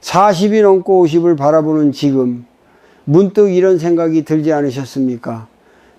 40이 넘고 50을 바라보는 지금 문득 이런 생각이 들지 않으셨습니까?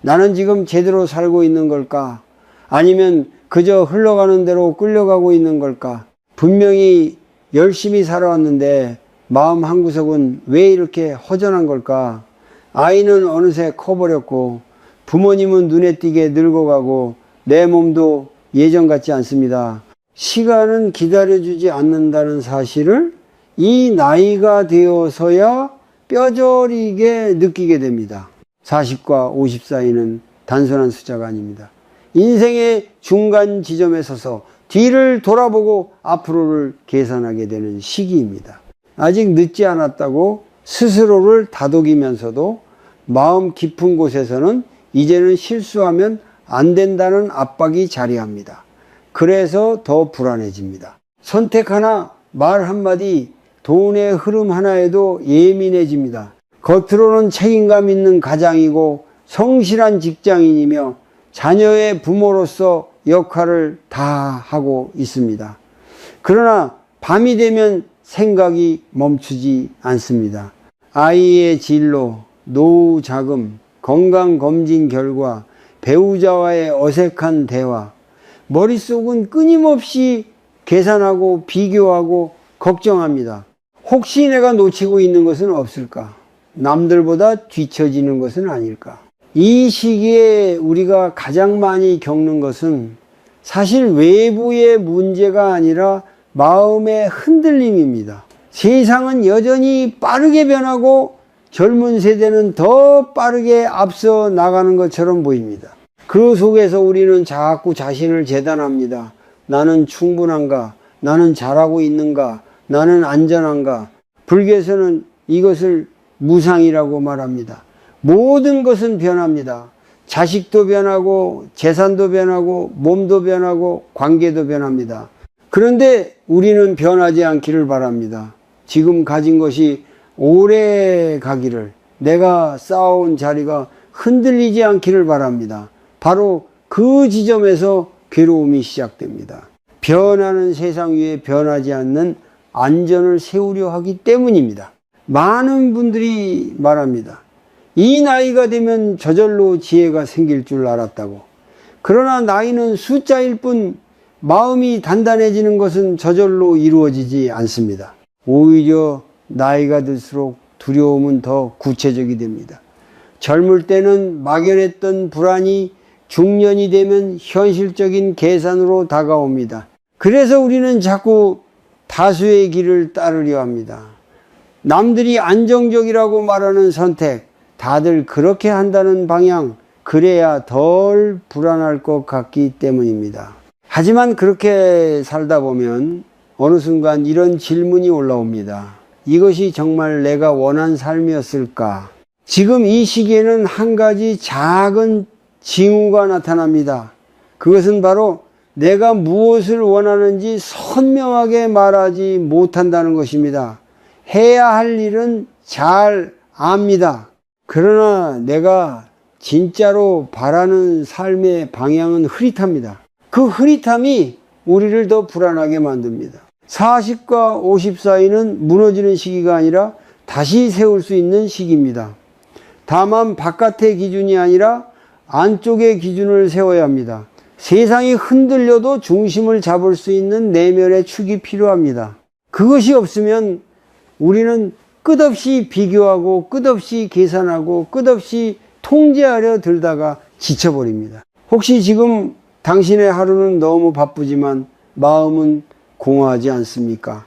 나는 지금 제대로 살고 있는 걸까? 아니면 그저 흘러가는 대로 끌려가고 있는 걸까? 분명히 열심히 살아왔는데 마음 한구석은 왜 이렇게 허전한 걸까? 아이는 어느새 커버렸고 부모님은 눈에 띄게 늙어가고 내 몸도 예전 같지 않습니다. 시간은 기다려주지 않는다는 사실을 이 나이가 되어서야 뼈저리게 느끼게 됩니다. 40과 50 사이는 단순한 숫자가 아닙니다. 인생의 중간 지점에 서서 뒤를 돌아보고 앞으로를 계산하게 되는 시기입니다. 아직 늦지 않았다고 스스로를 다독이면서도 마음 깊은 곳에서는 이제는 실수하면 안 된다는 압박이 자리합니다. 그래서 더 불안해집니다. 선택 하나, 말 한마디, 돈의 흐름 하나에도 예민해집니다. 겉으로는 책임감 있는 가장이고 성실한 직장인이며 자녀의 부모로서 역할을 다 하고 있습니다. 그러나 밤이 되면 생각이 멈추지 않습니다. 아이의 진로, 노후 자금, 건강검진 결과, 배우자와의 어색한 대화, 머릿속은 끊임없이 계산하고 비교하고 걱정합니다. 혹시 내가 놓치고 있는 것은 없을까? 남들보다 뒤처지는 것은 아닐까? 이 시기에 우리가 가장 많이 겪는 것은 사실 외부의 문제가 아니라 마음의 흔들림입니다. 세상은 여전히 빠르게 변하고 젊은 세대는 더 빠르게 앞서 나가는 것처럼 보입니다. 그 속에서 우리는 자꾸 자신을 재단합니다. 나는 충분한가? 나는 잘하고 있는가? 나는 안전한가? 불교에서는 이것을 무상이라고 말합니다. 모든 것은 변합니다. 자식도 변하고 재산도 변하고 몸도 변하고 관계도 변합니다. 그런데 우리는 변하지 않기를 바랍니다. 지금 가진 것이 오래 가기를, 내가 쌓아온 자리가 흔들리지 않기를 바랍니다. 바로 그 지점에서 괴로움이 시작됩니다. 변하는 세상 위에 변하지 않는 안전을 세우려 하기 때문입니다. 많은 분들이 말합니다. 이 나이가 되면 저절로 지혜가 생길 줄 알았다고. 그러나 나이는 숫자일 뿐 마음이 단단해지는 것은 저절로 이루어지지 않습니다. 오히려 나이가 들수록 두려움은 더 구체적이 됩니다. 젊을 때는 막연했던 불안이 중년이 되면 현실적인 계산으로 다가옵니다. 그래서 우리는 자꾸 다수의 길을 따르려 합니다. 남들이 안정적이라고 말하는 선택, 다들 그렇게 한다는 방향, 그래야 덜 불안할 것 같기 때문입니다. 하지만 그렇게 살다 보면 어느 순간 이런 질문이 올라옵니다. 이것이 정말 내가 원한 삶이었을까? 지금 이 시기에는 한 가지 작은 징후가 나타납니다. 그것은 바로 내가 무엇을 원하는지 선명하게 말하지 못한다는 것입니다. 해야 할 일은 잘 압니다. 그러나 내가 진짜로 바라는 삶의 방향은 흐릿합니다. 그 흐릿함이 우리를 더 불안하게 만듭니다. 40과 50 사이는 무너지는 시기가 아니라 다시 세울 수 있는 시기입니다. 다만 바깥의 기준이 아니라 안쪽의 기준을 세워야 합니다. 세상이 흔들려도 중심을 잡을 수 있는 내면의 축이 필요합니다. 그것이 없으면 우리는 끝없이 비교하고 끝없이 계산하고 끝없이 통제하려 들다가 지쳐버립니다. 혹시 지금 당신의 하루는 너무 바쁘지만 마음은 공허하지 않습니까?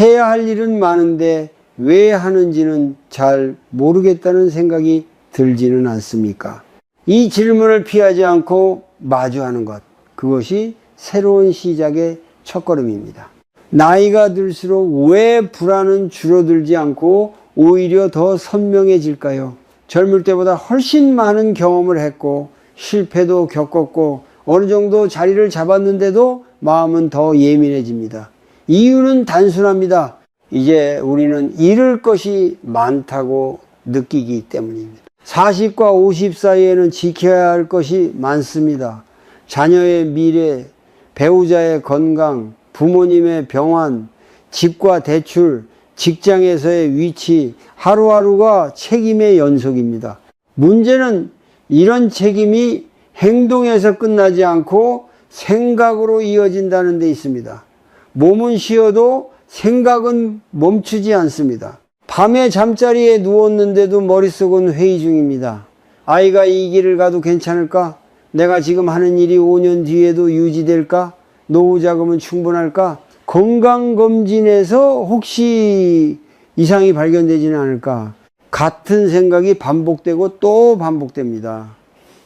해야 할 일은 많은데 왜 하는지는 잘 모르겠다는 생각이 들지는 않습니까? 이 질문을 피하지 않고 마주하는 것, 그것이 새로운 시작의 첫걸음입니다. 나이가 들수록 왜 불안은 줄어들지 않고 오히려 더 선명해질까요? 젊을 때보다 훨씬 많은 경험을 했고 실패도 겪었고 어느 정도 자리를 잡았는데도 마음은 더 예민해집니다. 이유는 단순합니다. 이제 우리는 잃을 것이 많다고 느끼기 때문입니다. 40과 50 사이에는 지켜야 할 것이 많습니다. 자녀의 미래, 배우자의 건강, 부모님의 병환, 집과 대출, 직장에서의 위치, 하루하루가 책임의 연속입니다. 문제는 이런 책임이 행동에서 끝나지 않고 생각으로 이어진다는 데 있습니다. 몸은 쉬어도 생각은 멈추지 않습니다. 밤에 잠자리에 누웠는데도 머릿속은 회의 중입니다. 아이가 이 길을 가도 괜찮을까? 내가 지금 하는 일이 5년 뒤에도 유지될까? 노후 자금은 충분할까? 건강검진에서 혹시 이상이 발견되지는 않을까? 같은 생각이 반복되고 또 반복됩니다.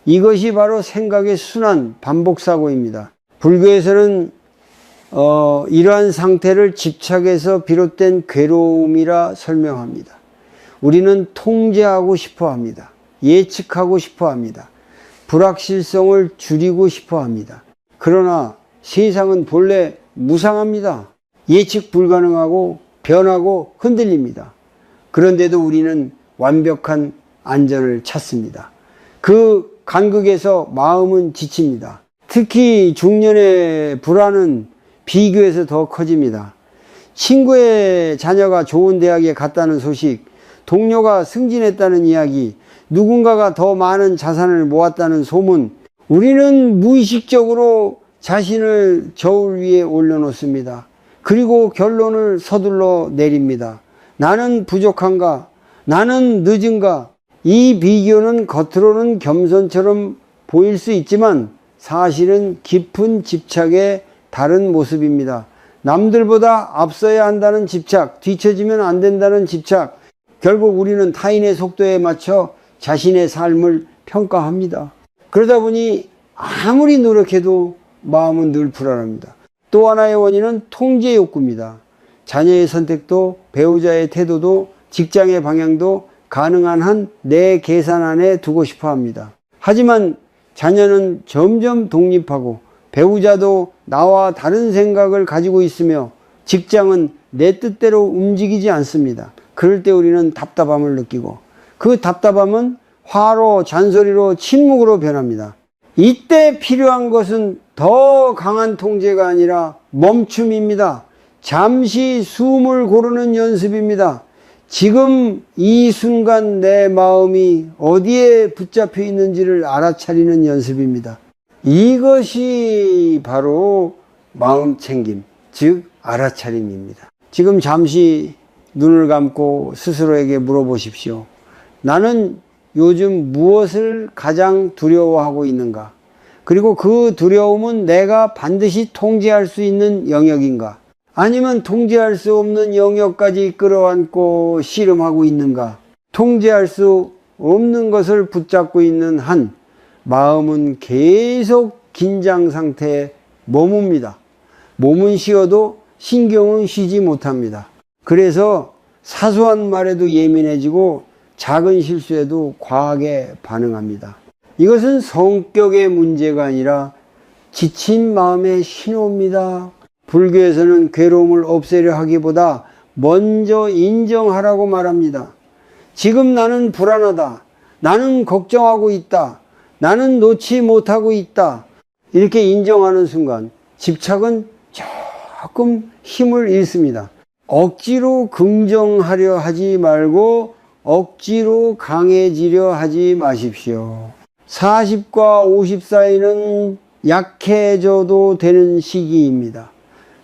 이것이 바로 생각의 순환, 반복사고입니다. 불교에서는 이러한 상태를 집착에서 비롯된 괴로움이라 설명합니다. 우리는 통제하고 싶어 합니다. 예측하고 싶어 합니다. 불확실성을 줄이고 싶어 합니다. 그러나 세상은 본래 무상합니다. 예측 불가능하고 변하고 흔들립니다. 그런데도 우리는 완벽한 안전을 찾습니다. 그 간극에서 마음은 지칩니다. 특히 중년의 불안은 비교에서 더 커집니다. 친구의 자녀가 좋은 대학에 갔다는 소식, 동료가 승진했다는 이야기, 누군가가 더 많은 자산을 모았다는 소문, 우리는 무의식적으로 자신을 저울 위에 올려놓습니다. 그리고 결론을 서둘러 내립니다. 나는 부족한가? 나는 늦은가? 이 비교는 겉으로는 겸손처럼 보일 수 있지만 사실은 깊은 집착의 다른 모습입니다. 남들보다 앞서야 한다는 집착, 뒤처지면 안 된다는 집착, 결국 우리는 타인의 속도에 맞춰 자신의 삶을 평가합니다. 그러다 보니 아무리 노력해도 마음은 늘 불안합니다. 또 하나의 원인은 통제 욕구입니다. 자녀의 선택도, 배우자의 태도도, 직장의 방향도 가능한 한 내 계산 안에 두고 싶어 합니다. 하지만 자녀는 점점 독립하고 배우자도 나와 다른 생각을 가지고 있으며 직장은 내 뜻대로 움직이지 않습니다. 그럴 때 우리는 답답함을 느끼고 그 답답함은 화로, 잔소리로, 침묵으로 변합니다. 이때 필요한 것은 더 강한 통제가 아니라 멈춤입니다. 잠시 숨을 고르는 연습입니다. 지금 이 순간 내 마음이 어디에 붙잡혀 있는지를 알아차리는 연습입니다. 이것이 바로 마음 챙김, 즉 알아차림입니다. 지금 잠시 눈을 감고 스스로에게 물어보십시오. 나는 요즘 무엇을 가장 두려워하고 있는가? 그리고 그 두려움은 내가 반드시 통제할 수 있는 영역인가? 아니면 통제할 수 없는 영역까지 끌어안고 씨름하고 있는가? 통제할 수 없는 것을 붙잡고 있는 한 마음은 계속 긴장 상태에 머뭅니다. 몸은 쉬어도 신경은 쉬지 못합니다. 그래서 사소한 말에도 예민해지고 작은 실수에도 과하게 반응합니다. 이것은 성격의 문제가 아니라 지친 마음의 신호입니다. 불교에서는 괴로움을 없애려 하기보다 먼저 인정하라고 말합니다. 지금 나는 불안하다. 나는 걱정하고 있다. 나는 놓지 못하고 있다. 이렇게 인정하는 순간 집착은 조금 힘을 잃습니다. 억지로 긍정하려 하지 말고 억지로 강해지려 하지 마십시오. 40과 50 사이는 약해져도 되는 시기입니다.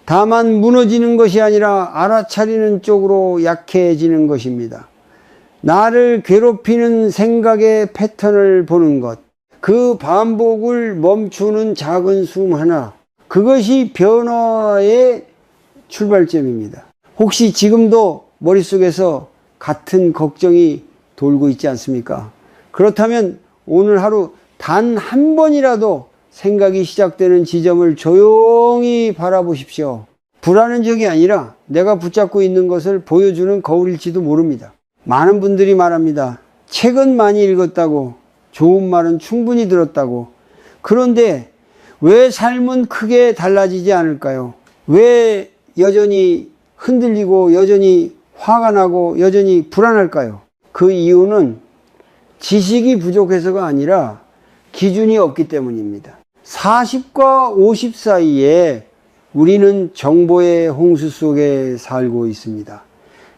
다만 무너지는 것이 아니라 알아차리는 쪽으로 약해지는 것입니다. 나를 괴롭히는 생각의 패턴을 보는 것, 그 반복을 멈추는 작은 숨 하나, 그것이 변화의 출발점입니다. 혹시 지금도 머릿속에서 같은 걱정이 돌고 있지 않습니까? 그렇다면 오늘 하루 단 한 번이라도 생각이 시작되는 지점을 조용히 바라보십시오. 불안한 적이 아니라 내가 붙잡고 있는 것을 보여주는 거울일지도 모릅니다. 많은 분들이 말합니다. 책은 많이 읽었다고, 좋은 말은 충분히 들었다고. 그런데 왜 삶은 크게 달라지지 않을까요? 왜 여전히 흔들리고 여전히 화가 나고 여전히 불안할까요? 그 이유는 지식이 부족해서가 아니라 기준이 없기 때문입니다. 40과 50 사이에 우리는 정보의 홍수 속에 살고 있습니다.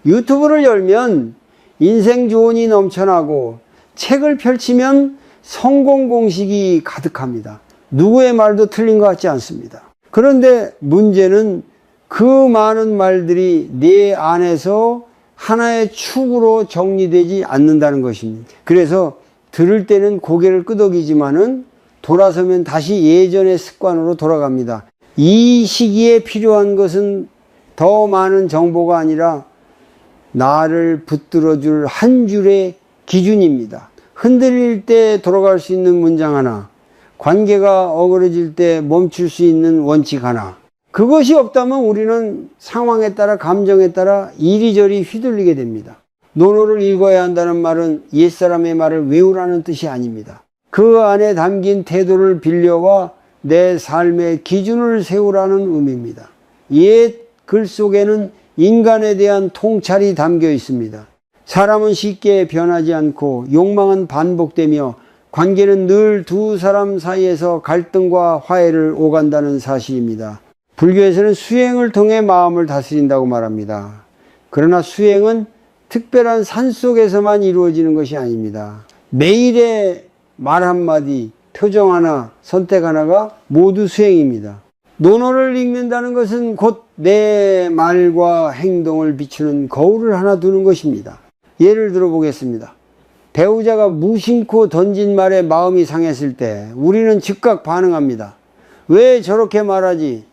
유튜브를 열면 인생 조언이 넘쳐나고 책을 펼치면 성공 공식이 가득합니다. 누구의 말도 틀린 것 같지 않습니다. 그런데 문제는 그 많은 말들이 내 안에서 하나의 축으로 정리되지 않는다는 것입니다. 그래서 들을 때는 고개를 끄덕이지만은 돌아서면 다시 예전의 습관으로 돌아갑니다. 이 시기에 필요한 것은 더 많은 정보가 아니라 나를 붙들어줄 한 줄의 기준입니다. 흔들릴 때 돌아갈 수 있는 문장 하나, 관계가 어그러질 때 멈출 수 있는 원칙 하나. 그것이 없다면 우리는 상황에 따라 감정에 따라 이리저리 휘둘리게 됩니다. 논어를 읽어야 한다는 말은 옛사람의 말을 외우라는 뜻이 아닙니다. 그 안에 담긴 태도를 빌려와 내 삶의 기준을 세우라는 의미입니다. 옛 글 속에는 인간에 대한 통찰이 담겨 있습니다. 사람은 쉽게 변하지 않고 욕망은 반복되며 관계는 늘 두 사람 사이에서 갈등과 화해를 오간다는 사실입니다. 불교에서는 수행을 통해 마음을 다스린다고 말합니다. 그러나 수행은 특별한 산속에서만 이루어지는 것이 아닙니다. 매일의 말 한마디, 표정 하나, 선택 하나가 모두 수행입니다. 논어를 읽는다는 것은 곧 내 말과 행동을 비추는 거울을 하나 두는 것입니다. 예를 들어 보겠습니다. 배우자가 무심코 던진 말에 마음이 상했을 때 우리는 즉각 반응합니다. 왜 저렇게 말하지?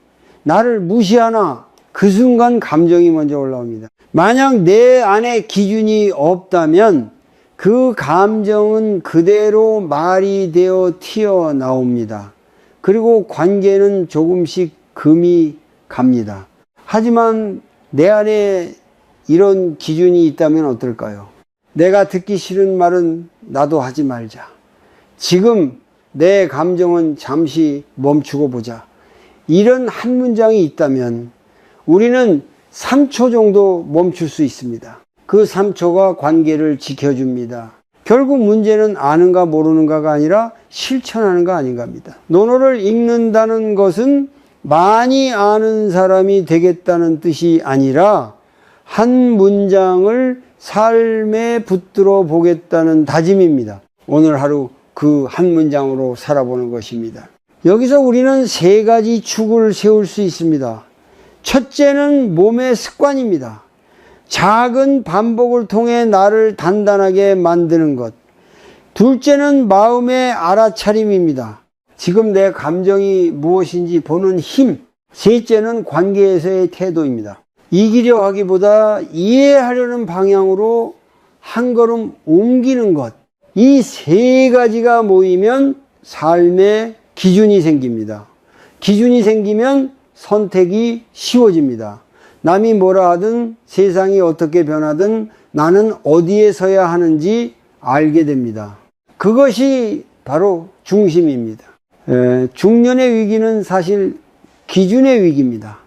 나를 무시하나? 그 순간 감정이 먼저 올라옵니다. 만약 내 안에 기준이 없다면 그 감정은 그대로 말이 되어 튀어나옵니다. 그리고 관계는 조금씩 금이 갑니다. 하지만 내 안에 이런 기준이 있다면 어떨까요? 내가 듣기 싫은 말은 나도 하지 말자. 지금 내 감정은 잠시 멈추고 보자. 이런 한 문장이 있다면 우리는 3초 정도 멈출 수 있습니다. 그 3초가 관계를 지켜줍니다. 결국 문제는 아는가 모르는가가 아니라 실천하는가 아닌가 합니다. 논어를 읽는다는 것은 많이 아는 사람이 되겠다는 뜻이 아니라 한 문장을 삶에 붙들어 보겠다는 다짐입니다. 오늘 하루 그 한 문장으로 살아보는 것입니다. 여기서 우리는 세 가지 축을 세울 수 있습니다. 첫째는 몸의 습관입니다. 작은 반복을 통해 나를 단단하게 만드는 것. 둘째는 마음의 알아차림입니다. 지금 내 감정이 무엇인지 보는 힘. 셋째는 관계에서의 태도입니다. 이기려 하기보다 이해하려는 방향으로 한 걸음 옮기는 것. 이 세 가지가 모이면 삶의 기준이 생깁니다. 기준이 생기면 선택이 쉬워집니다. 남이 뭐라 하든 세상이 어떻게 변하든 나는 어디에 서야 하는지 알게 됩니다. 그것이 바로 중심입니다. 중년의 위기는 사실 기준의 위기입니다.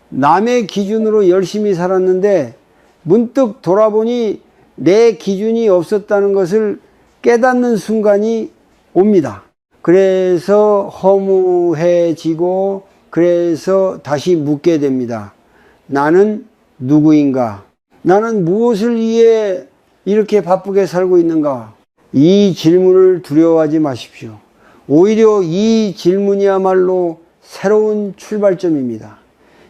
남의 기준으로 열심히 살았는데 문득 돌아보니 내 기준이 없었다는 것을 깨닫는 순간이 옵니다. 그래서 허무해지고 그래서 다시 묻게 됩니다. 나는 누구인가? 나는 무엇을 위해 이렇게 바쁘게 살고 있는가? 이 질문을 두려워하지 마십시오. 오히려 이 질문이야말로 새로운 출발점입니다.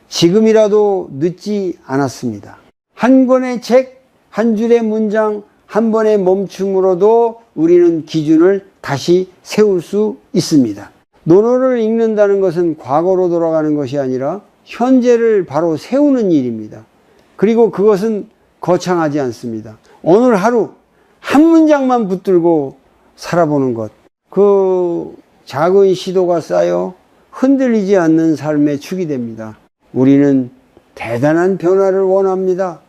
지금이라도 늦지 않았습니다. 한 권의 책, 한 줄의 문장, 한 번의 멈춤으로도 우리는 기준을 다시 세울 수 있습니다. 논어를 읽는다는 것은 과거로 돌아가는 것이 아니라 현재를 바로 세우는 일입니다. 그리고 그것은 거창하지 않습니다. 오늘 하루 한 문장만 붙들고 살아보는 것. 그 작은 시도가 쌓여 흔들리지 않는 삶의 축이 됩니다. 우리는 대단한 변화를 원합니다.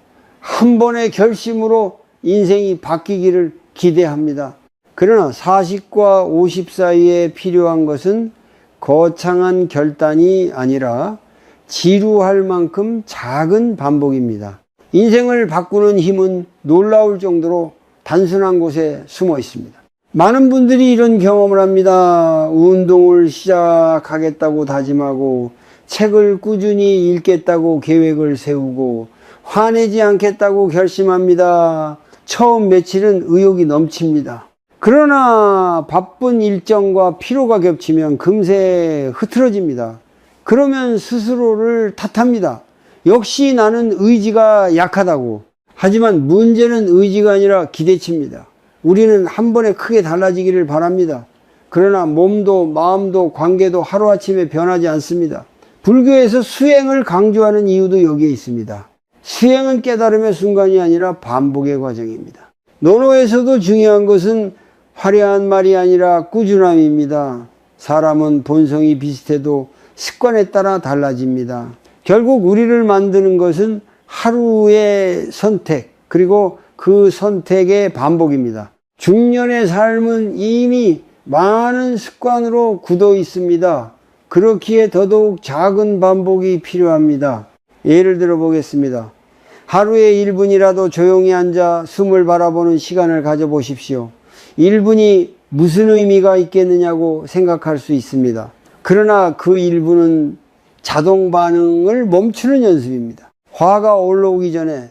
한 번의 결심으로 인생이 바뀌기를 기대합니다. 그러나 40과 50 사이에 필요한 것은 거창한 결단이 아니라 지루할 만큼 작은 반복입니다. 인생을 바꾸는 힘은 놀라울 정도로 단순한 곳에 숨어 있습니다. 많은 분들이 이런 경험을 합니다. 운동을 시작하겠다고 다짐하고 책을 꾸준히 읽겠다고 계획을 세우고 화내지 않겠다고 결심합니다. 처음 며칠은 의욕이 넘칩니다. 그러나 바쁜 일정과 피로가 겹치면 금세 흐트러집니다. 그러면 스스로를 탓합니다. 역시 나는 의지가 약하다고. 하지만 문제는 의지가 아니라 기대치입니다. 우리는 한 번에 크게 달라지기를 바랍니다. 그러나 몸도 마음도 관계도 하루아침에 변하지 않습니다. 불교에서 수행을 강조하는 이유도 여기에 있습니다. 수행은 깨달음의 순간이 아니라 반복의 과정입니다. 논어에서도 중요한 것은 화려한 말이 아니라 꾸준함입니다. 사람은 본성이 비슷해도 습관에 따라 달라집니다. 결국 우리를 만드는 것은 하루의 선택, 그리고 그 선택의 반복입니다. 중년의 삶은 이미 많은 습관으로 굳어 있습니다. 그렇기에 더더욱 작은 반복이 필요합니다. 예를 들어 보겠습니다. 하루에 1분이라도 조용히 앉아 숨을 바라보는 시간을 가져보십시오. 1분이 무슨 의미가 있겠느냐고 생각할 수 있습니다. 그러나 그 1분은 자동 반응을 멈추는 연습입니다. 화가 올라오기 전에,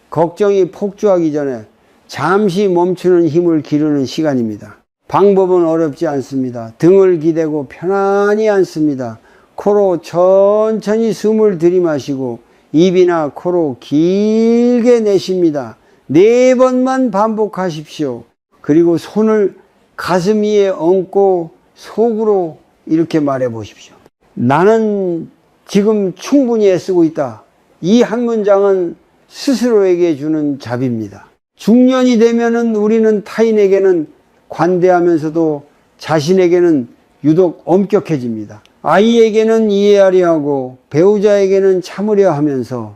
걱정이 폭주하기 전에 잠시 멈추는 힘을 기르는 시간입니다. 방법은 어렵지 않습니다. 등을 기대고 편안히 앉습니다. 코로 천천히 숨을 들이마시고 입이나 코로 길게 내쉽니다. 4번만 반복하십시오. 그리고 손을 가슴 위에 얹고 속으로 이렇게 말해 보십시오. 나는 지금 충분히 애쓰고 있다. 이 한 문장은 스스로에게 주는 답입니다. 중년이 되면은 우리는 타인에게는 관대하면서도 자신에게는 유독 엄격해집니다. 아이에게는 이해하려 하고 배우자에게는 참으려 하면서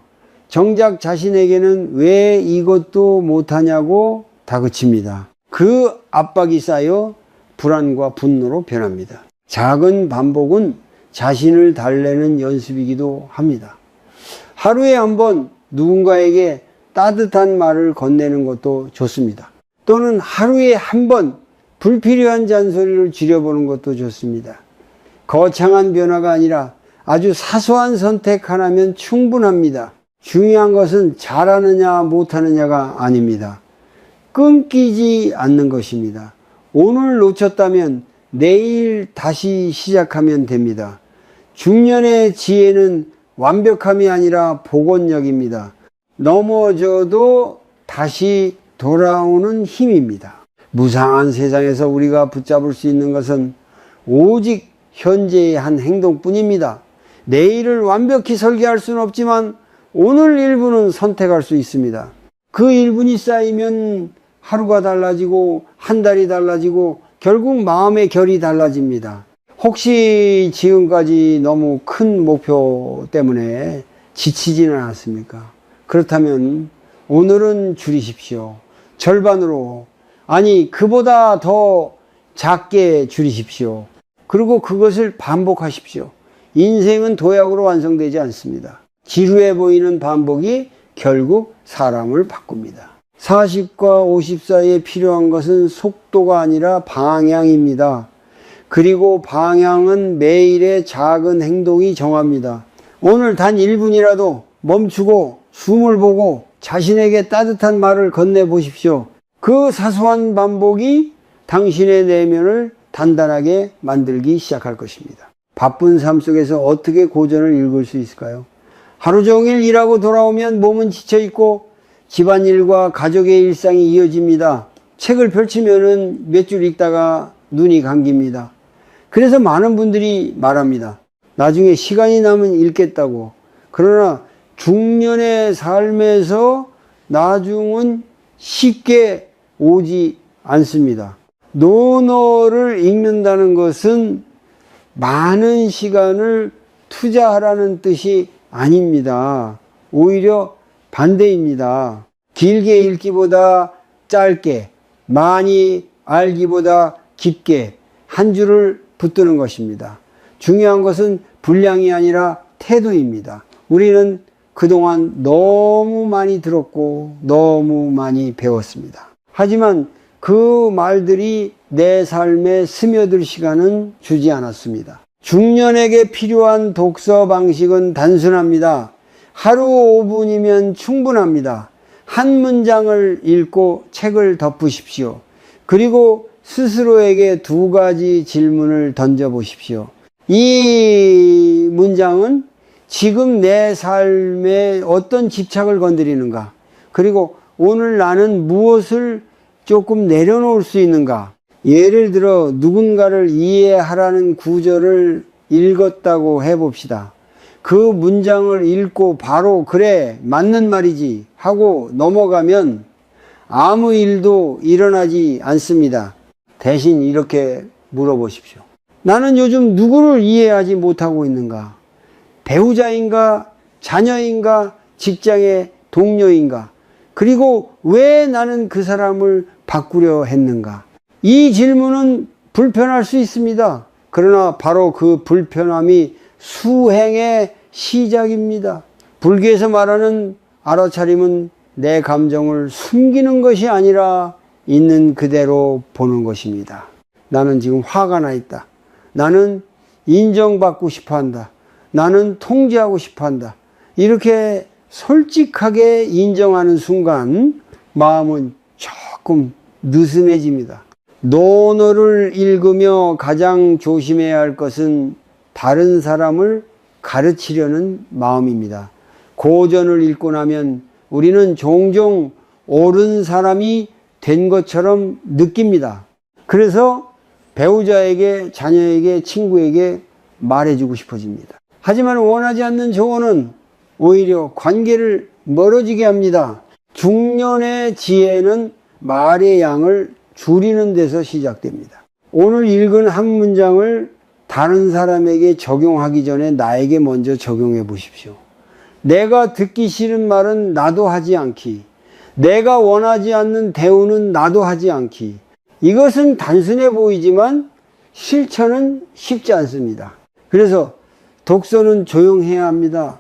정작 자신에게는 왜 이것도 못하냐고 다그칩니다. 그 압박이 쌓여 불안과 분노로 변합니다. 작은 반복은 자신을 달래는 연습이기도 합니다. 하루에 한 번 누군가에게 따뜻한 말을 건네는 것도 좋습니다. 또는 하루에 한 번 불필요한 잔소리를 줄여보는 것도 좋습니다. 거창한 변화가 아니라 아주 사소한 선택 하나면 충분합니다. 중요한 것은 잘하느냐 못하느냐가 아닙니다. 끊기지 않는 것입니다. 오늘 놓쳤다면 내일 다시 시작하면 됩니다. 중년의 지혜는 완벽함이 아니라 복원력입니다. 넘어져도 다시 돌아오는 힘입니다. 무상한 세상에서 우리가 붙잡을 수 있는 것은 오직 현재의 한 행동뿐입니다. 내일을 완벽히 설계할 수는 없지만 오늘 1분은 선택할 수 있습니다. 그 1분이 쌓이면 하루가 달라지고 한 달이 달라지고 결국 마음의 결이 달라집니다. 혹시 지금까지 너무 큰 목표 때문에 지치지는 않았습니까? 그렇다면 오늘은 줄이십시오. 절반으로, 아니 그보다 더 작게 줄이십시오. 그리고 그것을 반복하십시오. 인생은 도약으로 완성되지 않습니다. 지루해 보이는 반복이 결국 사람을 바꿉니다. 40과 50 사이에 필요한 것은 속도가 아니라 방향입니다. 그리고 방향은 매일의 작은 행동이 정합니다. 오늘 단 1분이라도 멈추고 숨을 보고 자신에게 따뜻한 말을 건네보십시오. 그 사소한 반복이 당신의 내면을 단단하게 만들기 시작할 것입니다. 바쁜 삶 속에서 어떻게 고전을 읽을 수 있을까요? 하루 종일 일하고 돌아오면 몸은 지쳐있고 집안일과 가족의 일상이 이어집니다. 책을 펼치면은 몇 줄 읽다가 눈이 감깁니다. 그래서 많은 분들이 말합니다. 나중에 시간이 나면 읽겠다고. 그러나 중년의 삶에서 나중은 쉽게 오지 않습니다. 논어를 읽는다는 것은 많은 시간을 투자하라는 뜻이 아닙니다. 오히려 반대입니다. 길게 읽기보다 짧게, 많이 알기보다 깊게 한 줄을 붙드는 것입니다. 중요한 것은 분량이 아니라 태도입니다. 우리는 그동안 너무 많이 들었고 너무 많이 배웠습니다. 하지만 그 말들이 내 삶에 스며들 시간은 주지 않았습니다. 중년에게 필요한 독서 방식은 단순합니다. 하루 5분이면 충분합니다. 한 문장을 읽고 책을 덮으십시오. 그리고 스스로에게 2가지 질문을 던져보십시오. 이 문장은 지금 내 삶에 어떤 집착을 건드리는가? 그리고 오늘 나는 무엇을 조금 내려놓을 수 있는가? 예를 들어 누군가를 이해하라는 구절을 읽었다고 해봅시다. 그 문장을 읽고 바로 그래 맞는 말이지 하고 넘어가면 아무 일도 일어나지 않습니다. 대신 이렇게 물어보십시오. 나는 요즘 누구를 이해하지 못하고 있는가? 배우자인가? 자녀인가? 직장의 동료인가? 그리고 왜 나는 그 사람을 바꾸려 했는가? 이 질문은 불편할 수 있습니다. 그러나 바로 그 불편함이 수행의 시작입니다. 불교에서 말하는 알아차림은 내 감정을 숨기는 것이 아니라 있는 그대로 보는 것입니다. 나는 지금 화가 나 있다. 나는 인정받고 싶어 한다. 나는 통제하고 싶어 한다. 이렇게 솔직하게 인정하는 순간 마음은 조금 느슨해집니다. 논어를 읽으며 가장 조심해야 할 것은 다른 사람을 가르치려는 마음입니다. 고전을 읽고 나면 우리는 종종 옳은 사람이 된 것처럼 느낍니다. 그래서 배우자에게, 자녀에게, 친구에게 말해주고 싶어집니다. 하지만 원하지 않는 조언은 오히려 관계를 멀어지게 합니다. 중년의 지혜는 말의 양을 줄이는 데서 시작됩니다. 오늘 읽은 한 문장을 다른 사람에게 적용하기 전에 나에게 먼저 적용해 보십시오. 내가 듣기 싫은 말은 나도 하지 않기. 내가 원하지 않는 대우는 나도 하지 않기. 이것은 단순해 보이지만 실천은 쉽지 않습니다. 그래서 독서는 조용해야 합니다.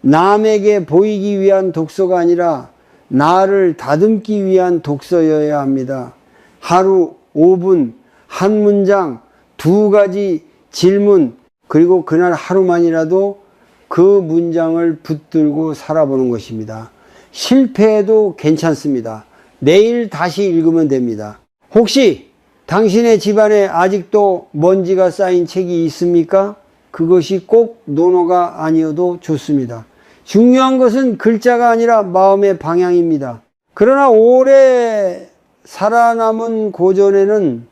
남에게 보이기 위한 독서가 아니라 나를 다듬기 위한 독서여야 합니다. 하루 5분, 한 문장, 2가지 질문, 그리고 그날 하루만이라도 그 문장을 붙들고 살아보는 것입니다. 실패해도 괜찮습니다. 내일 다시 읽으면 됩니다. 혹시 당신의 집안에 아직도 먼지가 쌓인 책이 있습니까? 그것이 꼭 논어가 아니어도 좋습니다. 중요한 것은 글자가 아니라 마음의 방향입니다. 그러나 오래 살아남은 고전에는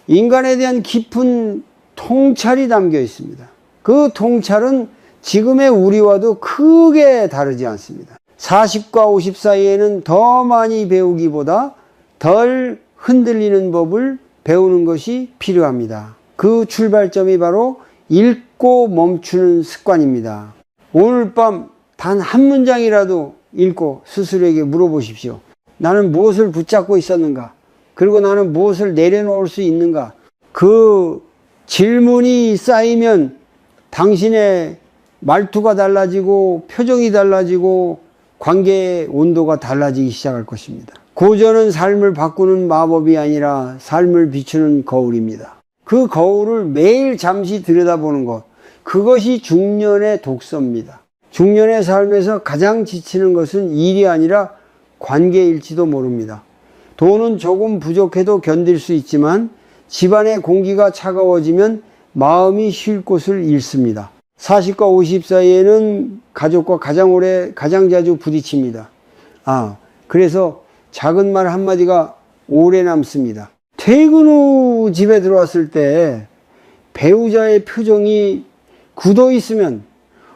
인간에 대한 깊은 통찰이 담겨 있습니다. 그 통찰은 지금의 우리와도 크게 다르지 않습니다. 40과 50 사이에는 더 많이 배우기보다 덜 흔들리는 법을 배우는 것이 필요합니다. 그 출발점이 바로 읽고 멈추는 습관입니다. 오늘 밤 단 한 문장이라도 읽고 스스로에게 물어보십시오. 나는 무엇을 붙잡고 있었는가? 그리고 나는 무엇을 내려놓을 수 있는가? 그 질문이 쌓이면 당신의 말투가 달라지고 표정이 달라지고 관계의 온도가 달라지기 시작할 것입니다. 고전은 삶을 바꾸는 마법이 아니라 삶을 비추는 거울입니다. 그 거울을 매일 잠시 들여다보는 것, 그것이 중년의 독서입니다. 중년의 삶에서 가장 지치는 것은 일이 아니라 관계일지도 모릅니다. 돈은 조금 부족해도 견딜 수 있지만 집안의 공기가 차가워지면 마음이 쉴 곳을 잃습니다. 40과 50 사이에는 가족과 가장 자주 부딪힙니다. 그래서 작은 말 한마디가 오래 남습니다. 퇴근 후 집에 들어왔을 때 배우자의 표정이 굳어 있으면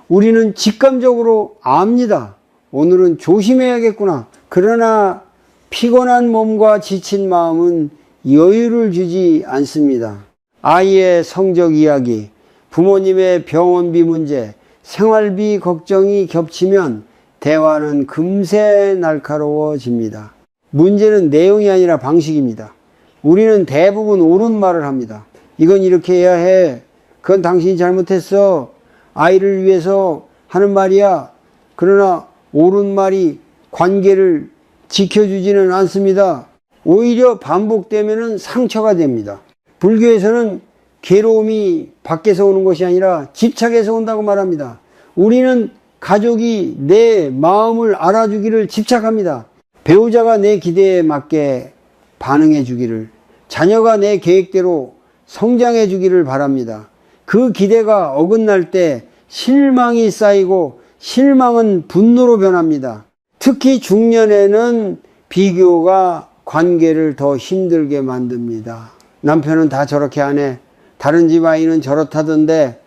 우리는 직감적으로 압니다. 오늘은 조심해야겠구나. 그러나 피곤한 몸과 지친 마음은 여유를 주지 않습니다. 아이의 성적 이야기, 부모님의 병원비 문제, 생활비 걱정이 겹치면 대화는 금세 날카로워집니다. 문제는 내용이 아니라 방식입니다. 우리는 대부분 옳은 말을 합니다. 이건 이렇게 해야 해. 그건 당신이 잘못했어. 아이를 위해서 하는 말이야. 그러나 옳은 말이 관계를 지켜주지는 않습니다. 오히려 반복되면 상처가 됩니다. 불교에서는 괴로움이 밖에서 오는 것이 아니라 집착에서 온다고 말합니다. 우리는 가족이 내 마음을 알아주기를 집착합니다. 배우자가 내 기대에 맞게 반응해 주기를, 자녀가 내 계획대로 성장해 주기를 바랍니다. 그 기대가 어긋날 때 실망이 쌓이고 실망은 분노로 변합니다. 특히 중년에는 비교가 관계를 더 힘들게 만듭니다. 남편은 다 저렇게 하네. 다른 집 아이는 저렇다던데.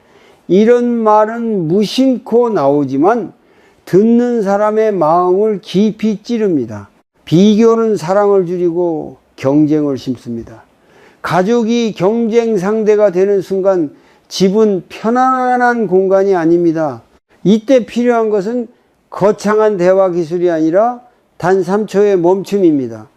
이런 말은 무심코 나오지만 듣는 사람의 마음을 깊이 찌릅니다. 비교는 사랑을 줄이고 경쟁을 심습니다. 가족이 경쟁 상대가 되는 순간 집은 편안한 공간이 아닙니다. 이때 필요한 것은 거창한 대화 기술이 아니라 단 3초의 멈춤입니다.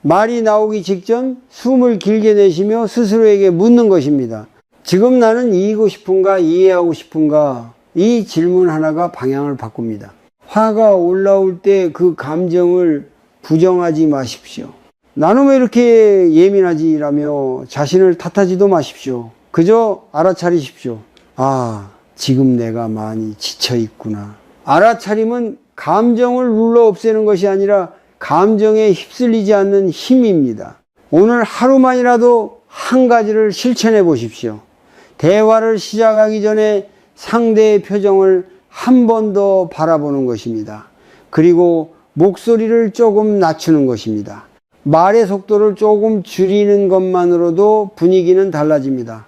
말이 나오기 직전 숨을 길게 내쉬며 스스로에게 묻는 것입니다. 지금 나는 이기고 싶은가, 이해하고 싶은가? 이 질문 하나가 방향을 바꿉니다. 화가 올라올 때 그 감정을 부정하지 마십시오. 나는 왜 이렇게 예민하지라며 자신을 탓하지도 마십시오. 그저 알아차리십시오. 아, 지금 내가 많이 지쳐 있구나. 알아차림은 감정을 눌러 없애는 것이 아니라 감정에 휩쓸리지 않는 힘입니다. 오늘 하루만이라도 한 가지를 실천해 보십시오. 대화를 시작하기 전에 상대의 표정을 한 번 더 바라보는 것입니다. 그리고 목소리를 조금 낮추는 것입니다. 말의 속도를 조금 줄이는 것만으로도 분위기는 달라집니다.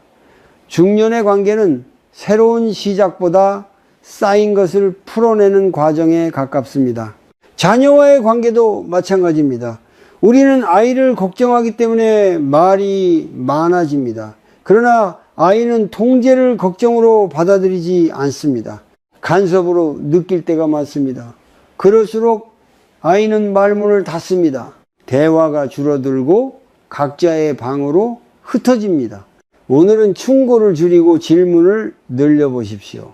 중년의 관계는 새로운 시작보다 쌓인 것을 풀어내는 과정에 가깝습니다. 자녀와의 관계도 마찬가지입니다. 우리는 아이를 걱정하기 때문에 말이 많아집니다. 그러나 아이는 통제를 걱정으로 받아들이지 않습니다. 간섭으로 느낄 때가 많습니다. 그럴수록 아이는 말문을 닫습니다. 대화가 줄어들고 각자의 방으로 흩어집니다. 오늘은 충고를 줄이고 질문을 늘려보십시오.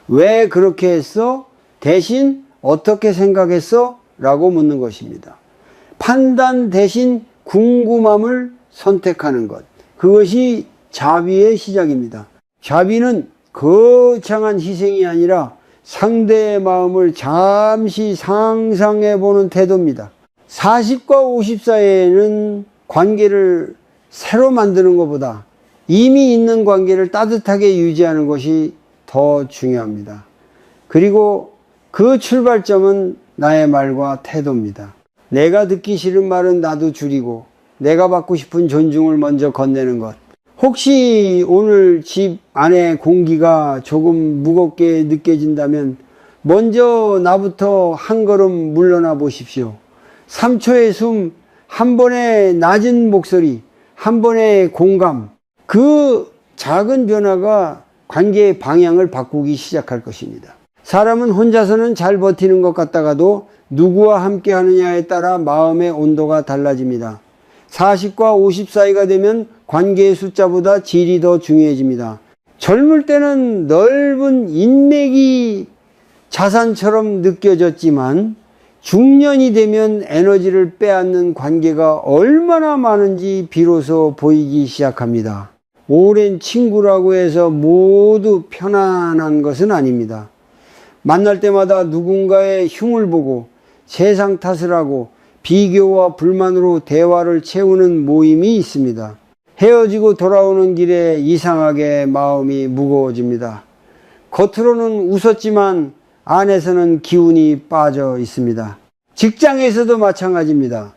왜 그렇게 했어? 대신 어떻게 생각했어? 라고 묻는 것입니다. 판단 대신 궁금함을 선택하는 것. 그것이 자비의 시작입니다. 자비는 거창한 희생이 아니라 상대의 마음을 잠시 상상해보는 태도입니다. 40과 50 사이에는 관계를 새로 만드는 것보다 이미 있는 관계를 따뜻하게 유지하는 것이 더 중요합니다. 그리고 그 출발점은 나의 말과 태도입니다. 내가 듣기 싫은 말은 나도 줄이고 내가 받고 싶은 존중을 먼저 건네는 것. 혹시 오늘 집 안에 공기가 조금 무겁게 느껴진다면 먼저 나부터 한 걸음 물러나 보십시오. 3초의 숨, 한 번의 낮은 목소리, 한 번의 공감. 그 작은 변화가 관계의 방향을 바꾸기 시작할 것입니다. 사람은 혼자서는 잘 버티는 것 같다가도 누구와 함께 하느냐에 따라 마음의 온도가 달라집니다. 40과 50 사이가 되면 관계의 숫자보다 질이 더 중요해집니다. 젊을 때는 넓은 인맥이 자산처럼 느껴졌지만 중년이 되면 에너지를 빼앗는 관계가 얼마나 많은지 비로소 보이기 시작합니다. 오랜 친구라고 해서 모두 편안한 것은 아닙니다. 만날 때마다 누군가의 흉을 보고 세상 탓을 하고 비교와 불만으로 대화를 채우는 모임이 있습니다. 헤어지고 돌아오는 길에 이상하게 마음이 무거워집니다. 겉으로는 웃었지만 안에서는 기운이 빠져 있습니다. 직장에서도 마찬가지입니다.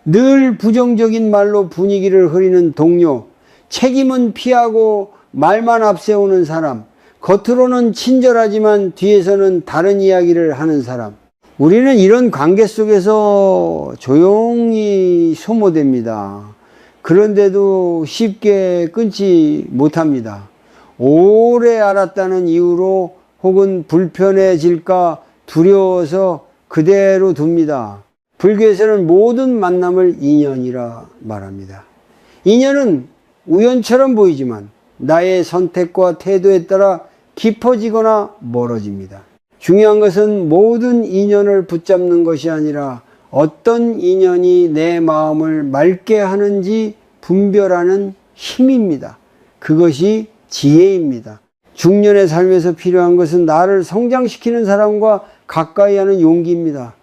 늘 부정적인 말로 분위기를 흐리는 동료, 책임은 피하고 말만 앞세우는 사람, 겉으로는 친절하지만 뒤에서는 다른 이야기를 하는 사람. 우리는 이런 관계 속에서 조용히 소모됩니다. 그런데도 쉽게 끊지 못합니다. 오래 알았다는 이유로 혹은 불편해질까 두려워서 그대로 둡니다. 불교에서는 모든 만남을 인연이라 말합니다. 인연은 우연처럼 보이지만 나의 선택과 태도에 따라 깊어지거나 멀어집니다. 중요한 것은 모든 인연을 붙잡는 것이 아니라 어떤 인연이 내 마음을 맑게 하는지 분별하는 힘입니다. 그것이 지혜입니다. 중년의 삶에서 필요한 것은 나를 성장시키는 사람과 가까이 하는 용기입니다.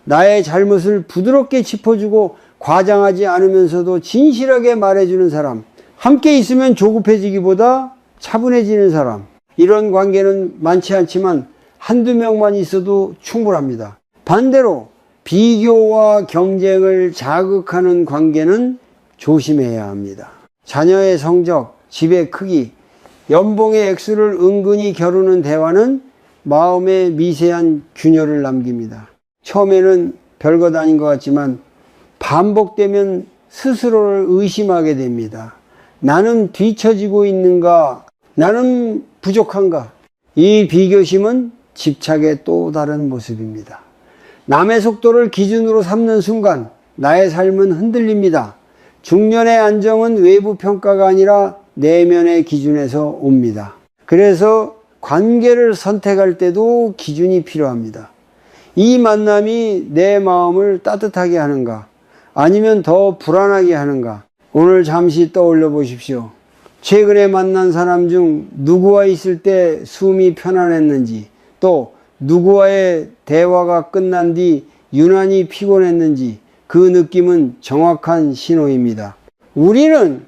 나의 잘못을 부드럽게 짚어주고 과장하지 않으면서도 진실하게 말해주는 사람, 함께 있으면 조급해지기보다 차분해지는 사람, 이런 관계는 많지 않지만 한두 명만 있어도 충분합니다. 반대로 비교와 경쟁을 자극하는 관계는 조심해야 합니다. 자녀의 성적, 집의 크기, 연봉의 액수를 은근히 겨루는 대화는 마음에 미세한 균열을 남깁니다. 처음에는 별것 아닌 것 같지만 반복되면 스스로를 의심하게 됩니다. 나는 뒤처지고 있는가? 나는 부족한가? 이 비교심은 집착의 또 다른 모습입니다. 남의 속도를 기준으로 삼는 순간 나의 삶은 흔들립니다. 중년의 안정은 외부 평가가 아니라 내면의 기준에서 옵니다. 그래서 관계를 선택할 때도 기준이 필요합니다. 이 만남이 내 마음을 따뜻하게 하는가? 아니면 더 불안하게 하는가? 오늘 잠시 떠올려 보십시오. 최근에 만난 사람 중 누구와 있을 때 숨이 편안했는지, 또 누구와의 대화가 끝난 뒤 유난히 피곤했는지 그 느낌은 정확한 신호입니다. 우리는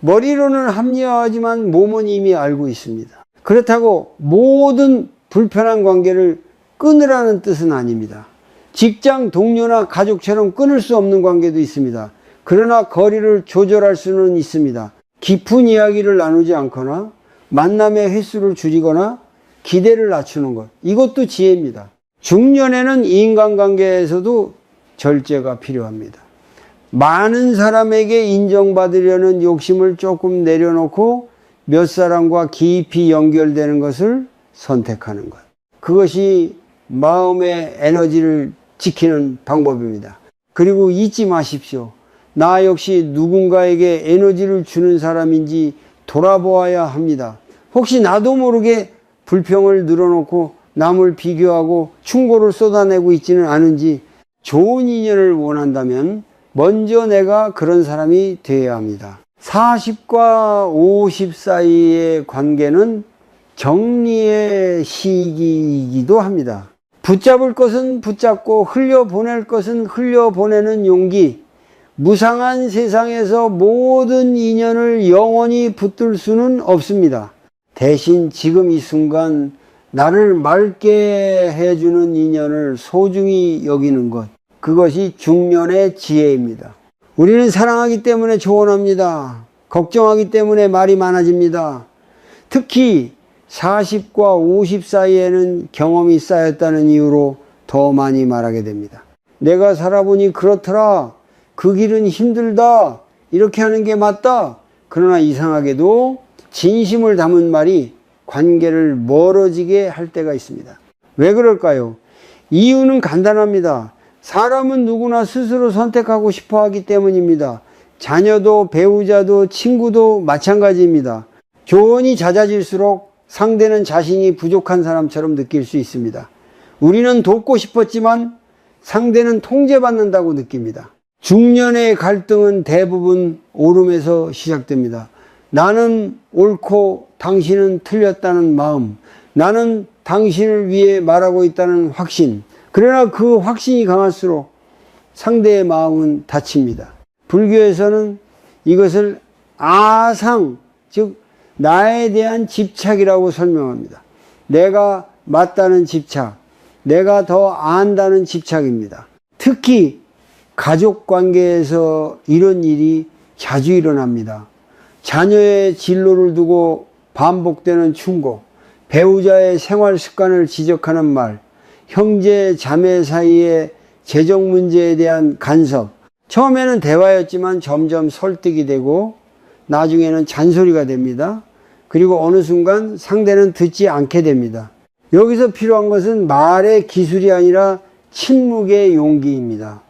머리로는 합리화하지만 몸은 이미 알고 있습니다. 그렇다고 모든 불편한 관계를 끊으라는 뜻은 아닙니다. 직장 동료나 가족처럼 끊을 수 없는 관계도 있습니다. 그러나 거리를 조절할 수는 있습니다. 깊은 이야기를 나누지 않거나 만남의 횟수를 줄이거나 기대를 낮추는 것, 이것도 지혜입니다. 중년에는 인간관계에서도 절제가 필요합니다. 많은 사람에게 인정받으려는 욕심을 조금 내려놓고 몇 사람과 깊이 연결되는 것을 선택하는 것, 그것이 마음의 에너지를 지키는 방법입니다. 그리고 잊지 마십시오. 나 역시 누군가에게 에너지를 주는 사람인지 돌아보아야 합니다. 혹시 나도 모르게 불평을 늘어놓고 남을 비교하고 충고를 쏟아내고 있지는 않은지, 좋은 인연을 원한다면 먼저 내가 그런 사람이 되어야 합니다. 40과 50 사이의 관계는 정리의 시기이기도 합니다. 붙잡을 것은 붙잡고 흘려보낼 것은 흘려보내는 용기. 무상한 세상에서 모든 인연을 영원히 붙들 수는 없습니다. 대신 지금 이 순간 나를 맑게 해주는 인연을 소중히 여기는 것, 그것이 중년의 지혜입니다. 우리는 사랑하기 때문에 조언합니다. 걱정하기 때문에 말이 많아집니다. 특히 40과 50 사이에는 경험이 쌓였다는 이유로 더 많이 말하게 됩니다. 내가 살아보니 그렇더라. 그 길은 힘들다. 이렇게 하는 게 맞다. 그러나 이상하게도 진심을 담은 말이 관계를 멀어지게 할 때가 있습니다. 왜 그럴까요? 이유는 간단합니다. 사람은 누구나 스스로 선택하고 싶어 하기 때문입니다. 자녀도 배우자도 친구도 마찬가지입니다. 조언이 잦아질수록 상대는 자신이 부족한 사람처럼 느낄 수 있습니다. 우리는 돕고 싶었지만 상대는 통제받는다고 느낍니다. 중년의 갈등은 대부분 오름에서 시작됩니다. 나는 옳고 당신은 틀렸다는 마음, 나는 당신을 위해 말하고 있다는 확신. 그러나 그 확신이 강할수록 상대의 마음은 다칩니다. 불교에서는 이것을 아상, 즉 나에 대한 집착이라고 설명합니다. 내가 맞다는 집착, 내가 더 안다는 집착입니다. 특히 가족 관계에서 이런 일이 자주 일어납니다. 자녀의 진로를 두고 반복되는 충고, 배우자의 생활 습관을 지적하는 말, 형제 자매 사이의 재정 문제에 대한 간섭. 처음에는 대화였지만 점점 설득이 되고 나중에는 잔소리가 됩니다. 그리고 어느 순간 상대는 듣지 않게 됩니다. 여기서 필요한 것은 말의 기술이 아니라 침묵의 용기입니다.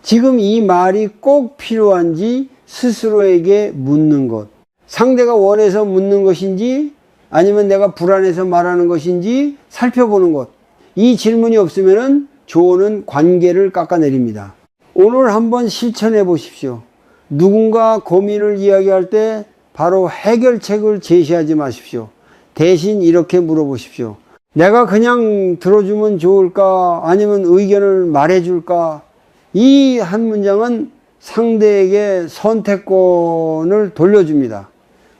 지금 이 말이 꼭 필요한지 스스로에게 묻는 것. 상대가 원해서 묻는 것인지 아니면 내가 불안해서 말하는 것인지 살펴보는 것. 이 질문이 없으면 조언은 관계를 깎아내립니다. 오늘 한번 실천해 보십시오. 누군가 고민을 이야기할 때 바로 해결책을 제시하지 마십시오. 대신 이렇게 물어보십시오. 내가 그냥 들어주면 좋을까? 아니면 의견을 말해줄까? 이 한 문장은 상대에게 선택권을 돌려줍니다.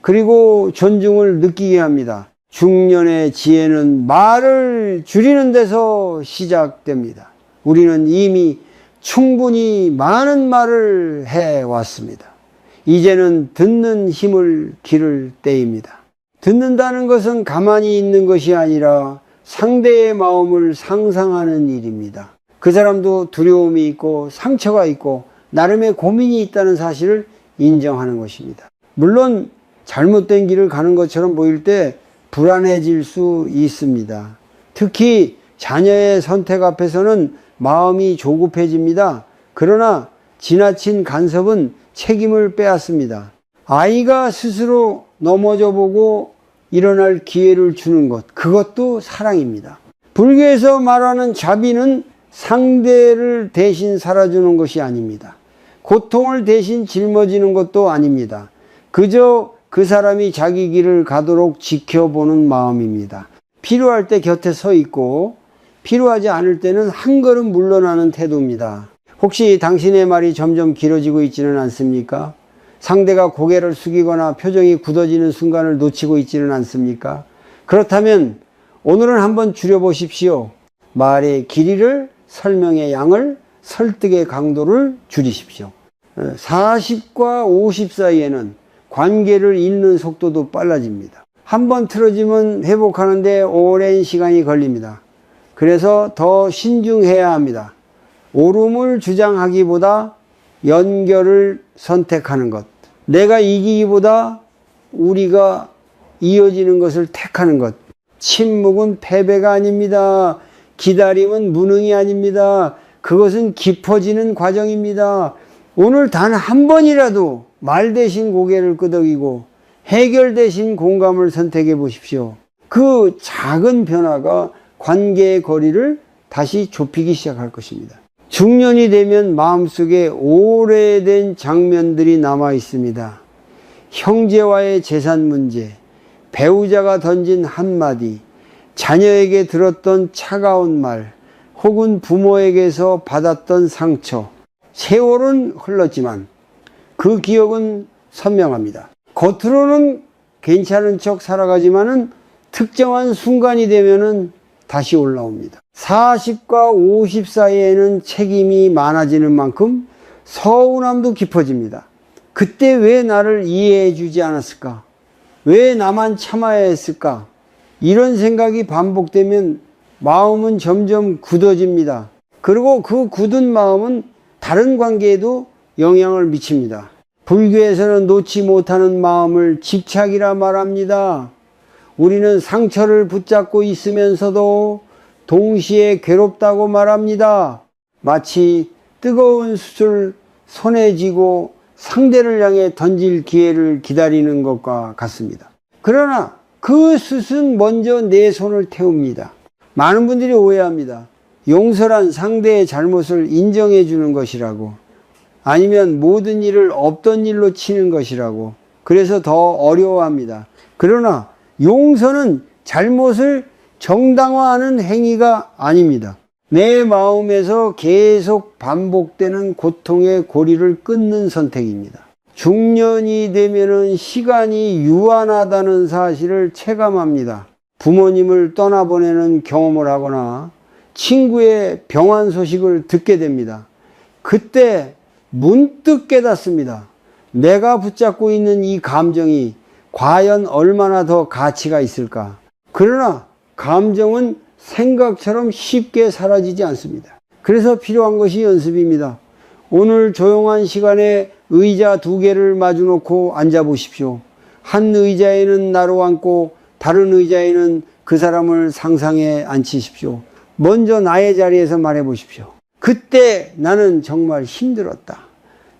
그리고 존중을 느끼게 합니다. 중년의 지혜는 말을 줄이는 데서 시작됩니다. 우리는 이미 충분히 많은 말을 해왔습니다. 이제는 듣는 힘을 기를 때입니다. 듣는다는 것은 가만히 있는 것이 아니라 상대의 마음을 상상하는 일입니다. 그 사람도 두려움이 있고 상처가 있고 나름의 고민이 있다는 사실을 인정하는 것입니다. 물론 잘못된 길을 가는 것처럼 보일 때 불안해질 수 있습니다. 특히 자녀의 선택 앞에서는 마음이 조급해집니다. 그러나 지나친 간섭은 책임을 빼앗습니다. 아이가 스스로 넘어져 보고 일어날 기회를 주는 것, 그것도 사랑입니다. 불교에서 말하는 자비는 상대를 대신 살아주는 것이 아닙니다. 고통을 대신 짊어지는 것도 아닙니다. 그저 그 사람이 자기 길을 가도록 지켜보는 마음입니다. 필요할 때 곁에 서 있고 필요하지 않을 때는 한 걸음 물러나는 태도입니다. 혹시 당신의 말이 점점 길어지고 있지는 않습니까? 상대가 고개를 숙이거나 표정이 굳어지는 순간을 놓치고 있지는 않습니까? 그렇다면 오늘은 한번 줄여보십시오. 말의 길이를, 설명의 양을, 설득의 강도를 줄이십시오. 40과 50 사이에는 관계를 잃는 속도도 빨라집니다. 한번 틀어지면 회복하는데 오랜 시간이 걸립니다. 그래서 더 신중해야 합니다. 옳음을 주장하기보다 연결을 선택하는 것, 내가 이기기보다 우리가 이어지는 것을 택하는 것. 침묵은 패배가 아닙니다. 기다림은 무능이 아닙니다. 그것은 깊어지는 과정입니다. 오늘 단 한 번이라도 말 대신 고개를 끄덕이고 해결 대신 공감을 선택해 보십시오. 그 작은 변화가 관계의 거리를 다시 좁히기 시작할 것입니다. 중년이 되면 마음속에 오래된 장면들이 남아 있습니다. 형제와의 재산 문제, 배우자가 던진 한마디, 자녀에게 들었던 차가운 말, 혹은 부모에게서 받았던 상처. 세월은 흘렀지만 그 기억은 선명합니다. 겉으로는 괜찮은 척 살아가지만은 특정한 순간이 되면은 다시 올라옵니다. 40과 50 사이에는 책임이 많아지는 만큼 서운함도 깊어집니다. 그때 왜 나를 이해해 주지 않았을까? 왜 나만 참아야 했을까? 이런 생각이 반복되면 마음은 점점 굳어집니다. 그리고 그 굳은 마음은 다른 관계에도 영향을 미칩니다. 불교에서는 놓지 못하는 마음을 집착이라 말합니다. 우리는 상처를 붙잡고 있으면서도 동시에 괴롭다고 말합니다. 마치 뜨거운 숯을 손에 쥐고 상대를 향해 던질 기회를 기다리는 것과 같습니다. 그러나 그 숯은 먼저 내 손을 태웁니다. 많은 분들이 오해합니다. 용서란 상대의 잘못을 인정해 주는 것이라고, 아니면 모든 일을 없던 일로 치는 것이라고, 그래서 더 어려워합니다. 그러나 용서는 잘못을 정당화하는 행위가 아닙니다. 내 마음에서 계속 반복되는 고통의 고리를 끊는 선택입니다. 중년이 되면은 시간이 유한하다는 사실을 체감합니다. 부모님을 떠나보내는 경험을 하거나 친구의 병환 소식을 듣게 됩니다. 그때 문득 깨닫습니다. 내가 붙잡고 있는 이 감정이 과연 얼마나 더 가치가 있을까? 그러나 감정은 생각처럼 쉽게 사라지지 않습니다. 그래서 필요한 것이 연습입니다. 오늘 조용한 시간에 의자 2개를 마주 놓고 앉아 보십시오. 한 의자에는 나로 앉고 다른 의자에는 그 사람을 상상해 앉히십시오. 먼저 나의 자리에서 말해 보십시오. 그때 나는 정말 힘들었다.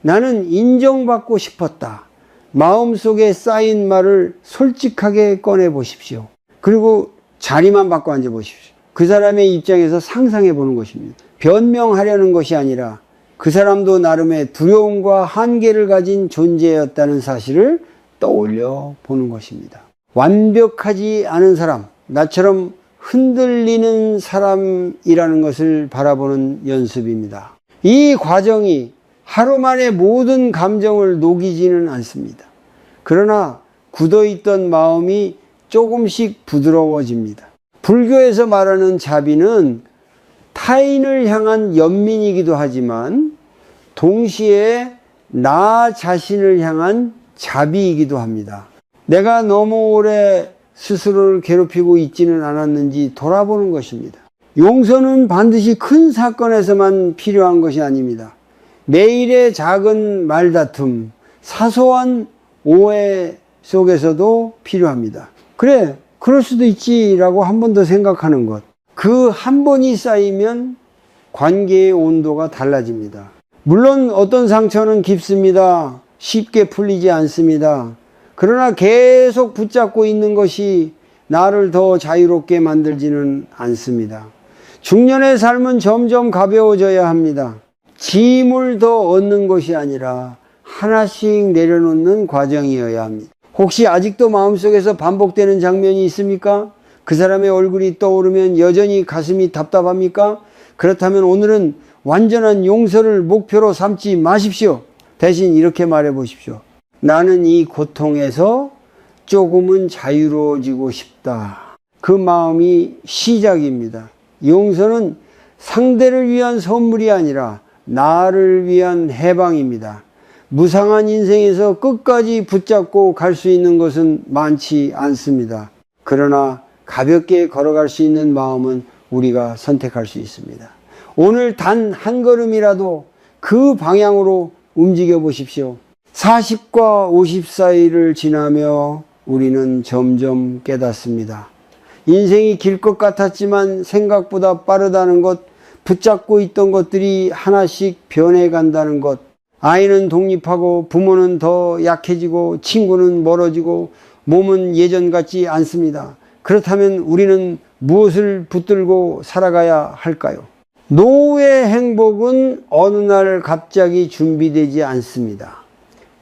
나는 인정받고 싶었다. 마음속에 쌓인 말을 솔직하게 꺼내 보십시오. 그리고 자리만 바꿔 앉아 보십시오. 그 사람의 입장에서 상상해 보는 것입니다. 변명하려는 것이 아니라 그 사람도 나름의 두려움과 한계를 가진 존재였다는 사실을 떠올려 보는 것입니다. 완벽하지 않은 사람, 나처럼 흔들리는 사람이라는 것을 바라보는 연습입니다. 이 과정이 하루 만에 모든 감정을 녹이지는 않습니다. 그러나 굳어있던 마음이 조금씩 부드러워집니다. 불교에서 말하는 자비는 타인을 향한 연민이기도 하지만 동시에 나 자신을 향한 자비이기도 합니다. 내가 너무 오래 스스로를 괴롭히고 있지는 않았는지 돌아보는 것입니다. 용서는 반드시 큰 사건에서만 필요한 것이 아닙니다. 매일의 작은 말다툼, 사소한 오해 속에서도 필요합니다. 그래, 그럴 수도 있지라고 한 번 더 생각하는 것. 그 한 번이 쌓이면 관계의 온도가 달라집니다. 물론 어떤 상처는 깊습니다. 쉽게 풀리지 않습니다. 그러나 계속 붙잡고 있는 것이 나를 더 자유롭게 만들지는 않습니다. 중년의 삶은 점점 가벼워져야 합니다. 짐을 더 얻는 것이 아니라 하나씩 내려놓는 과정이어야 합니다. 혹시 아직도 마음속에서 반복되는 장면이 있습니까? 그 사람의 얼굴이 떠오르면 여전히 가슴이 답답합니까? 그렇다면 오늘은 완전한 용서를 목표로 삼지 마십시오. 대신 이렇게 말해 보십시오. 나는 이 고통에서 조금은 자유로워지고 싶다. 그 마음이 시작입니다. 용서는 상대를 위한 선물이 아니라 나를 위한 해방입니다. 무상한 인생에서 끝까지 붙잡고 갈 수 있는 것은 많지 않습니다. 그러나 가볍게 걸어갈 수 있는 마음은 우리가 선택할 수 있습니다. 오늘 단 한 걸음이라도 그 방향으로 움직여 보십시오. 40과 50 사이를 지나며 우리는 점점 깨닫습니다. 인생이 길 것 같았지만 생각보다 빠르다는 것, 붙잡고 있던 것들이 하나씩 변해간다는 것, 아이는 독립하고 부모는 더 약해지고 친구는 멀어지고 몸은 예전 같지 않습니다. 그렇다면 우리는 무엇을 붙들고 살아가야 할까요? 노후의 행복은 어느 날 갑자기 준비되지 않습니다.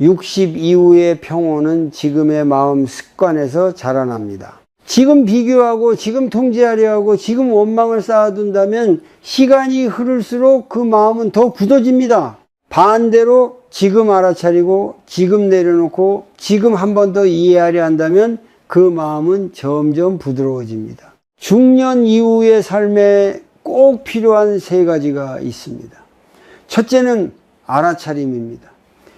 60 이후의 평온은 지금의 마음 습관에서 자라납니다. 지금 비교하고 지금 통제하려 하고 지금 원망을 쌓아둔다면 시간이 흐를수록 그 마음은 더 굳어집니다. 반대로 지금 알아차리고 지금 내려놓고 지금 한 번 더 이해하려 한다면 그 마음은 점점 부드러워집니다. 중년 이후의 삶에 꼭 필요한 세 가지가 있습니다. 첫째는 알아차림입니다.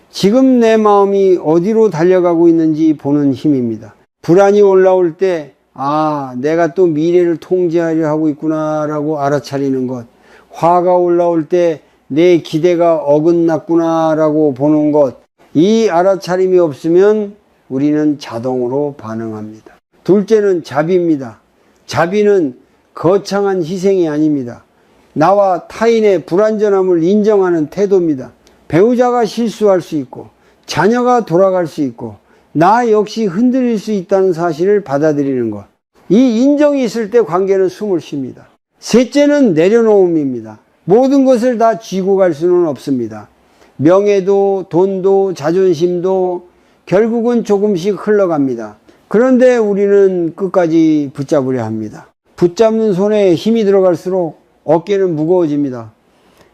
지금 내 마음이 어디로 달려가고 있는지 보는 힘입니다. 불안이 올라올 때 내가 또 미래를 통제하려 하고 있구나 라고 알아차리는 것, 화가 올라올 때 내 기대가 어긋났구나 라고 보는 것, 이 알아차림이 없으면 우리는 자동으로 반응합니다. 둘째는 자비입니다. 자비는 거창한 희생이 아닙니다. 나와 타인의 불완전함을 인정하는 태도입니다. 배우자가 실수할 수 있고 자녀가 돌아갈 수 있고 나 역시 흔들릴 수 있다는 사실을 받아들이는 것, 이 인정이 있을 때 관계는 숨을 쉽니다. 셋째는 내려놓음입니다. 모든 것을 다 쥐고 갈 수는 없습니다. 명예도 돈도 자존심도 결국은 조금씩 흘러갑니다. 그런데 우리는 끝까지 붙잡으려 합니다. 붙잡는 손에 힘이 들어갈수록 어깨는 무거워집니다.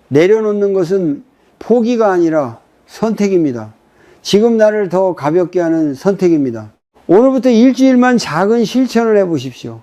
내려놓는 것은 포기가 아니라 선택입니다. 지금 나를 더 가볍게 하는 선택입니다. 오늘부터 일주일만 작은 실천을 해보십시오.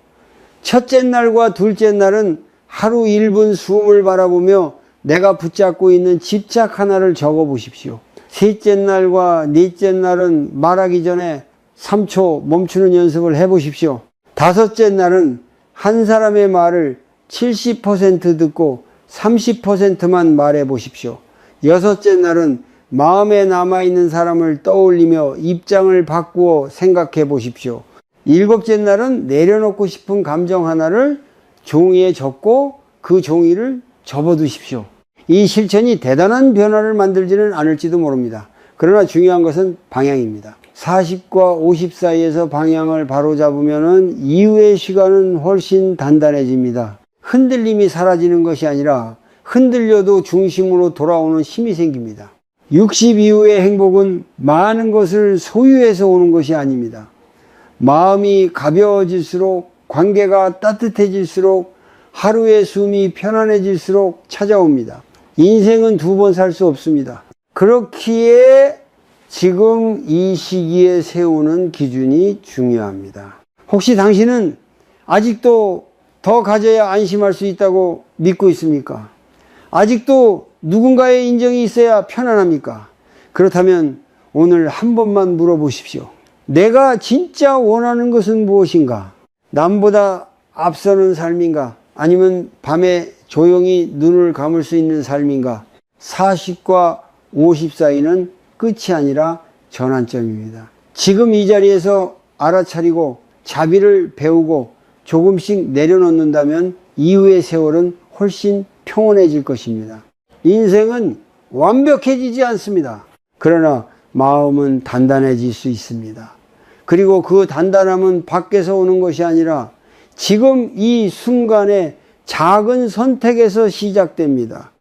첫째 날과 둘째 날은 하루 1분 숨을 바라보며 내가 붙잡고 있는 집착 하나를 적어 보십시오. 셋째 날과 넷째 날은 말하기 전에 3초 멈추는 연습을 해보십시오. 다섯째 날은 한 사람의 말을 70% 듣고 30%만 말해 보십시오. 여섯째 날은 마음에 남아있는 사람을 떠올리며 입장을 바꾸어 생각해 보십시오. 일곱째 날은 내려놓고 싶은 감정 하나를 종이에 적고 그 종이를 접어두십시오. 이 실천이 대단한 변화를 만들지는 않을지도 모릅니다. 그러나 중요한 것은 방향입니다. 40과 50 사이에서 방향을 바로 잡으면 이후의 시간은 훨씬 단단해집니다. 흔들림이 사라지는 것이 아니라 흔들려도 중심으로 돌아오는 힘이 생깁니다. 60 이후의 행복은 많은 것을 소유해서 오는 것이 아닙니다. 마음이 가벼워질수록, 관계가 따뜻해질수록, 하루의 숨이 편안해질수록 찾아옵니다. 인생은 두 번 살 수 없습니다. 그렇기에 지금 이 시기에 세우는 기준이 중요합니다. 혹시 당신은 아직도 더 가져야 안심할 수 있다고 믿고 있습니까? 아직도 누군가의 인정이 있어야 편안합니까? 그렇다면 오늘 한 번만 물어보십시오. 내가 진짜 원하는 것은 무엇인가? 남보다 앞서는 삶인가? 아니면 밤에 조용히 눈을 감을 수 있는 삶인가? 40과 50 사이는 끝이 아니라 전환점입니다. 지금 이 자리에서 알아차리고 자비를 배우고 조금씩 내려놓는다면 이후의 세월은 훨씬 평온해질 것입니다. 인생은 완벽해지지 않습니다. 그러나 마음은 단단해질 수 있습니다. 그리고 그 단단함은 밖에서 오는 것이 아니라 지금 이 순간의 작은 선택에서 시작됩니다.